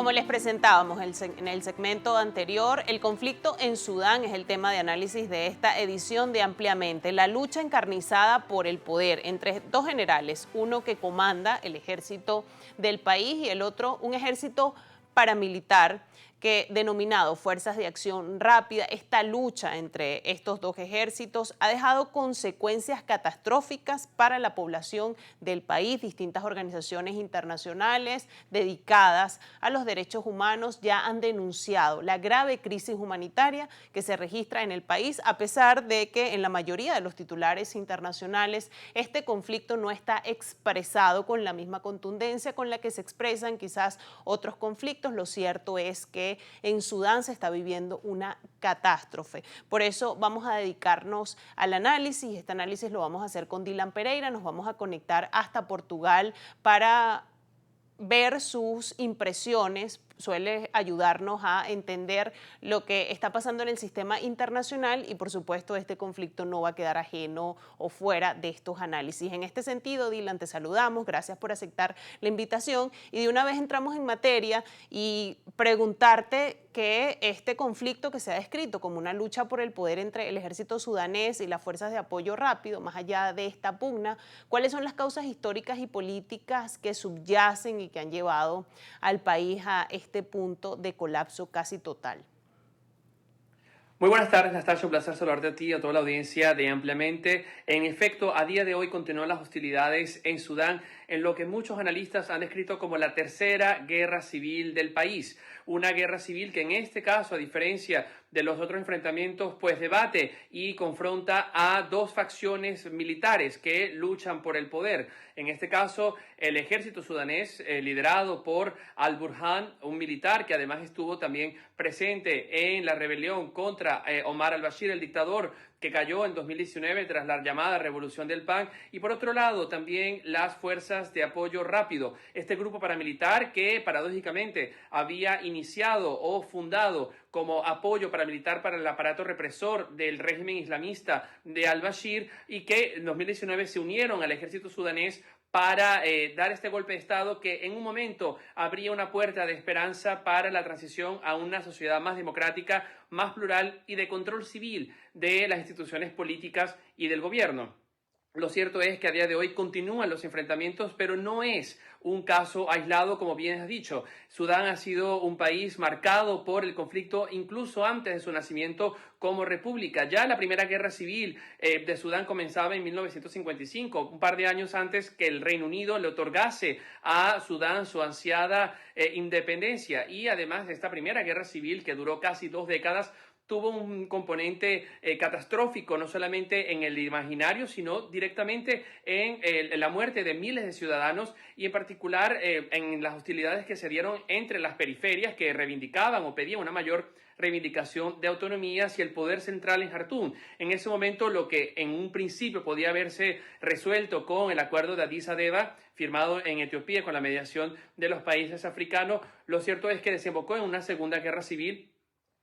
Como les presentábamos en el segmento anterior, el conflicto en Sudán es el tema de análisis de esta edición de Ampliamente. La lucha encarnizada por el poder entre dos generales, uno que comanda el ejército del país y el otro un ejército paramilitar que denominado Fuerzas de Acción Rápida. Esta lucha entre estos dos ejércitos ha dejado consecuencias catastróficas para la población del país. Distintas organizaciones internacionales dedicadas a los derechos humanos ya han denunciado la grave crisis humanitaria que se registra en el país, a pesar de que en la mayoría de los titulares internacionales este conflicto no está expresado con la misma contundencia con la que se expresan quizás otros conflictos. Lo cierto es que en Sudán se está viviendo una catástrofe. Por eso vamos a dedicarnos al análisis. Este análisis lo vamos a hacer con Dylan Pereira. Nos vamos a conectar hasta Portugal para ver sus impresiones. Suele ayudarnos a entender lo que está pasando en el sistema internacional y, por supuesto, este conflicto no va a quedar ajeno o fuera de estos análisis. En este sentido, Dylan, te saludamos, gracias por aceptar la invitación y de una vez entramos en materia y preguntarte que este conflicto que se ha descrito como una lucha por el poder entre el ejército sudanés y las fuerzas de apoyo rápido, más allá de esta pugna, ¿cuáles son las causas históricas y políticas que subyacen y que han llevado al país a este punto de colapso casi total? Muy buenas tardes, Nastasia. Un placer saludarte a ti y a toda la audiencia de Ampliamente. En efecto, a día de hoy continúan las hostilidades en Sudán, en lo que muchos analistas han descrito como la tercera guerra civil del país. Una guerra civil que en este caso, a diferencia de los otros enfrentamientos, pues debate y confronta a dos facciones militares que luchan por el poder. En este caso, el ejército sudanés, liderado por Al-Burhan, un militar que además estuvo también presente en la rebelión contra Omar al-Bashir, el dictador que cayó en 2019 tras la llamada Revolución del Pan, y por otro lado también las fuerzas de apoyo rápido, este grupo paramilitar que paradójicamente había iniciado o fundado como apoyo paramilitar para el aparato represor del régimen islamista de al-Bashir y que en 2019 se unieron al ejército sudanés para dar este golpe de Estado que en un momento abría una puerta de esperanza para la transición a una sociedad más democrática, más plural y de control civil de las instituciones políticas y del gobierno. Lo cierto es que a día de hoy continúan los enfrentamientos, pero no es un caso aislado, como bien has dicho. Sudán ha sido un país marcado por el conflicto incluso antes de su nacimiento como república. Ya la primera guerra civil de Sudán comenzaba en 1955, un par de años antes que el Reino Unido le otorgase a Sudán su ansiada independencia. Y además de esta primera guerra civil, que duró casi 2 décadas, tuvo un componente catastrófico, no solamente en el imaginario, sino directamente en la muerte de miles de ciudadanos y en particular en las hostilidades que se dieron entre las periferias que reivindicaban o pedían una mayor reivindicación de autonomía hacia el poder central en Jartum. En ese momento, lo que en un principio podía haberse resuelto con el acuerdo de Addis Abeba, firmado en Etiopía con la mediación de los países africanos, lo cierto es que desembocó en una segunda guerra civil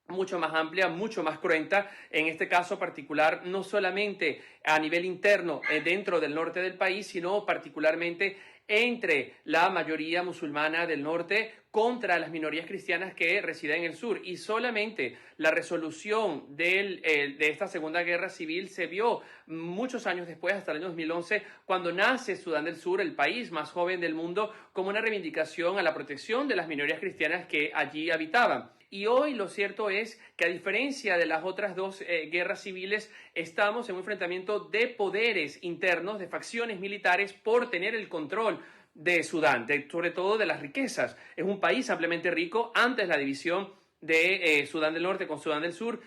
mucho más amplia, mucho más cruenta, en este caso particular, no solamente a nivel interno dentro del norte del país, sino particularmente entre la mayoría musulmana del norte contra las minorías cristianas que residen en el sur. Y solamente la resolución de esta Segunda Guerra Civil se vio muchos años después, hasta el año 2011, cuando nace Sudán del Sur, el país más joven del mundo, como una reivindicación a la protección de las minorías cristianas que allí habitaban. Y hoy lo cierto es que, a diferencia de las otras dos guerras civiles, estamos en un enfrentamiento de poderes internos, de facciones militares por tener el control de Sudán, sobre todo de las riquezas. Es un país ampliamente rico. Antes la división de Sudán del Norte con Sudán del Sur,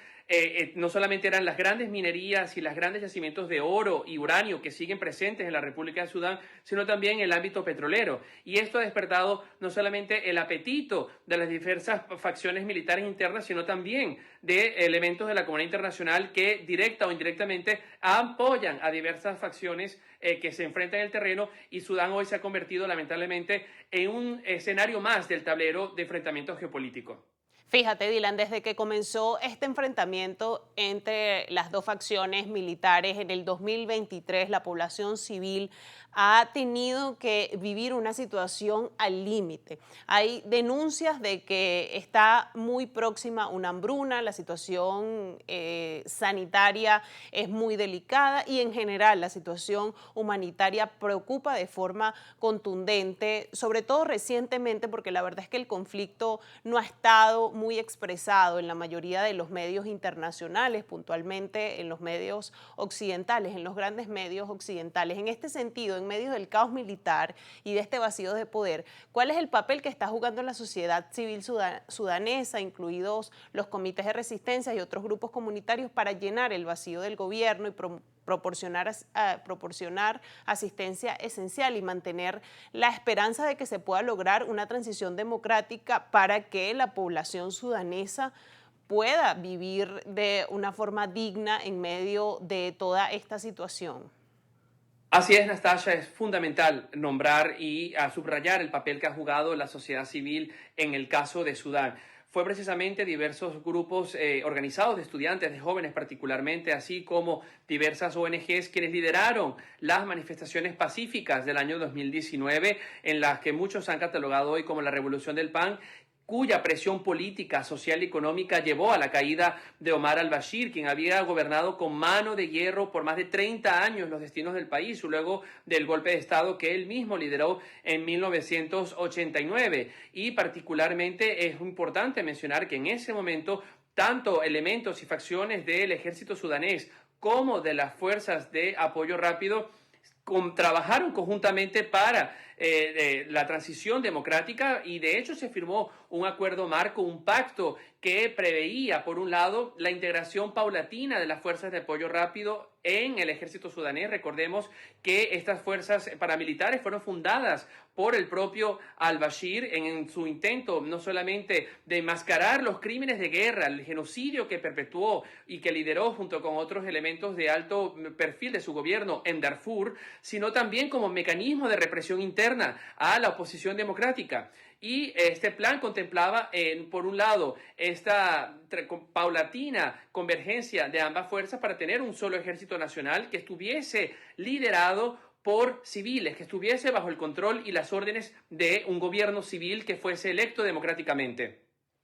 no solamente eran las grandes minerías y los grandes yacimientos de oro y uranio que siguen presentes en la República de Sudán, sino también el ámbito petrolero. Y esto ha despertado no solamente el apetito de las diversas facciones militares internas, sino también de elementos de la comunidad internacional que directa o indirectamente apoyan a diversas facciones que se enfrentan en el terreno, y Sudán hoy se ha convertido lamentablemente en un escenario más del tablero de enfrentamiento geopolítico. Fíjate, Dylan, desde que comenzó este enfrentamiento entre las dos facciones militares en el 2023, la población civil ha tenido que vivir una situación al límite. Hay denuncias de que está muy próxima una hambruna, la situación sanitaria es muy delicada y en general la situación humanitaria preocupa de forma contundente, sobre todo recientemente, porque la verdad es que el conflicto no ha estado muy expresado en la mayoría de los medios internacionales, puntualmente en los medios occidentales, en los grandes medios occidentales. En este sentido, en medio del caos militar y de este vacío de poder, ¿cuál es el papel que está jugando la sociedad civil sudanesa, incluidos los comités de resistencia y otros grupos comunitarios, para llenar el vacío del gobierno y proporcionar asistencia esencial y mantener la esperanza de que se pueda lograr una transición democrática para que la población sudanesa pueda vivir de una forma digna en medio de toda esta situación? Así es, Nastasia, es fundamental nombrar y subrayar el papel que ha jugado la sociedad civil en el caso de Sudán. Fue precisamente diversos grupos organizados de estudiantes, de jóvenes particularmente, así como diversas ONGs quienes lideraron las manifestaciones pacíficas del año 2019, en las que muchos han catalogado hoy como la Revolución del Pan, cuya presión política, social y económica llevó a la caída de Omar al-Bashir, quien había gobernado con mano de hierro por más de 30 años los destinos del país, luego del golpe de Estado que él mismo lideró en 1989. Y particularmente es importante mencionar que en ese momento tanto elementos y facciones del ejército sudanés como de las fuerzas de apoyo rápido trabajaron conjuntamente para la transición democrática y de hecho se firmó un acuerdo marco, un pacto que preveía, por un lado, la integración paulatina de las fuerzas de apoyo rápido en el ejército sudanés. Recordemos que estas fuerzas paramilitares fueron fundadas por el propio al-Bashir en su intento no solamente de enmascarar los crímenes de guerra, el genocidio que perpetuó y que lideró junto con otros elementos de alto perfil de su gobierno en Darfur, sino también como mecanismo de represión interna a la oposición democrática. Y este plan contemplaba, por un lado, esta paulatina convergencia de ambas fuerzas para tener un solo ejército nacional que estuviese liderado por civiles, que estuviese bajo el control y las órdenes de un gobierno civil que fuese electo democráticamente.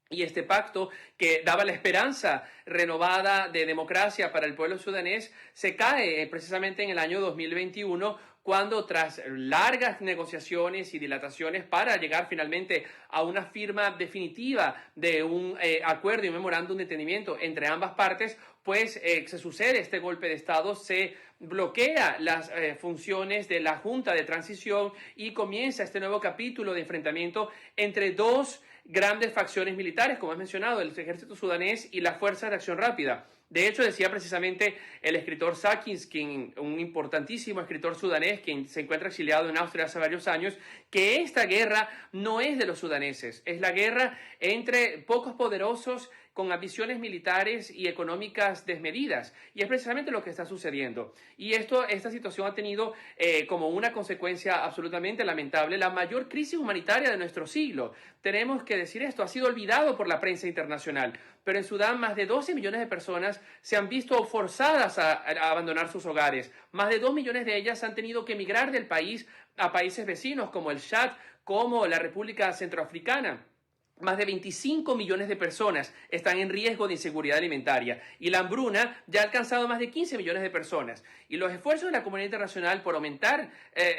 Y este pacto, que daba la esperanza renovada de democracia para el pueblo sudanés, se cae precisamente en el año 2021, cuando tras largas negociaciones y dilataciones para llegar finalmente a una firma definitiva de un acuerdo y un memorándum de entendimiento entre ambas partes, pues se sucede este golpe de Estado, se bloquea las funciones de la Junta de Transición y comienza este nuevo capítulo de enfrentamiento entre dos grandes facciones militares, como has mencionado, el ejército sudanés y las fuerzas de acción rápida. De hecho, decía precisamente el escritor Sakins, un importantísimo escritor sudanés, quien se encuentra exiliado en Austria hace varios años, que esta guerra no es de los sudaneses, es la guerra entre pocos poderosos con ambiciones militares y económicas desmedidas. Y es precisamente lo que está sucediendo. Y esta situación ha tenido como una consecuencia absolutamente lamentable la mayor crisis humanitaria de nuestro siglo. Tenemos que decir esto, ha sido olvidado por la prensa internacional. Pero en Sudán más de 12 millones de personas se han visto forzadas a abandonar sus hogares. Más de 2 millones de ellas han tenido que emigrar del país a países vecinos como el Chad, como la República Centroafricana. Más de 25 millones de personas están en riesgo de inseguridad alimentaria y la hambruna ya ha alcanzado más de 15 millones de personas. Y los esfuerzos de la comunidad internacional por aumentar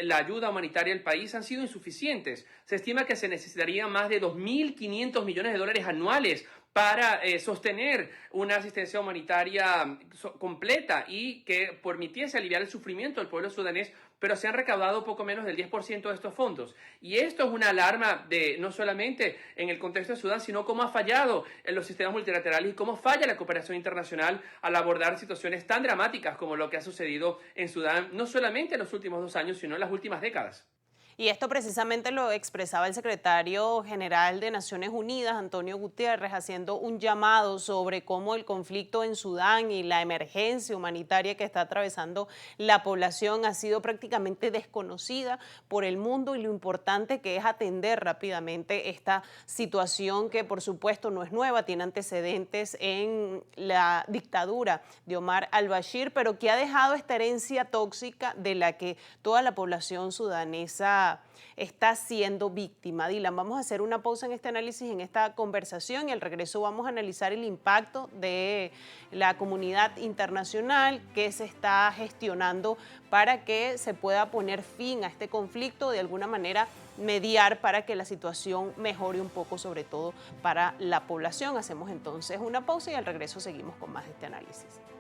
la ayuda humanitaria al país han sido insuficientes. Se estima que se necesitarían más de 2.500 millones de dólares anuales para sostener una asistencia humanitaria completa y que permitiese aliviar el sufrimiento del pueblo sudanés, pero se han recaudado poco menos del 10% de estos fondos. Y esto es una alarma no solamente en el contexto de Sudán, sino cómo ha fallado en los sistemas multilaterales y cómo falla la cooperación internacional al abordar situaciones tan dramáticas como lo que ha sucedido en Sudán, no solamente en los últimos 2 años, sino en las últimas décadas. Y esto precisamente lo expresaba el secretario general de Naciones Unidas, Antonio Guterres, haciendo un llamado sobre cómo el conflicto en Sudán y la emergencia humanitaria que está atravesando la población ha sido prácticamente desconocida por el mundo y lo importante que es atender rápidamente esta situación que por supuesto no es nueva, tiene antecedentes en la dictadura de Omar al-Bashir, pero que ha dejado esta herencia tóxica de la que toda la población sudanesa está siendo víctima. Dylan, vamos a hacer una pausa en este análisis, en esta conversación, y al regreso vamos a analizar el impacto de la comunidad internacional que se está gestionando para que se pueda poner fin a este conflicto, de alguna manera mediar para que la situación mejore un poco, sobre todo para la población. Hacemos entonces una pausa y al regreso seguimos con más de este análisis.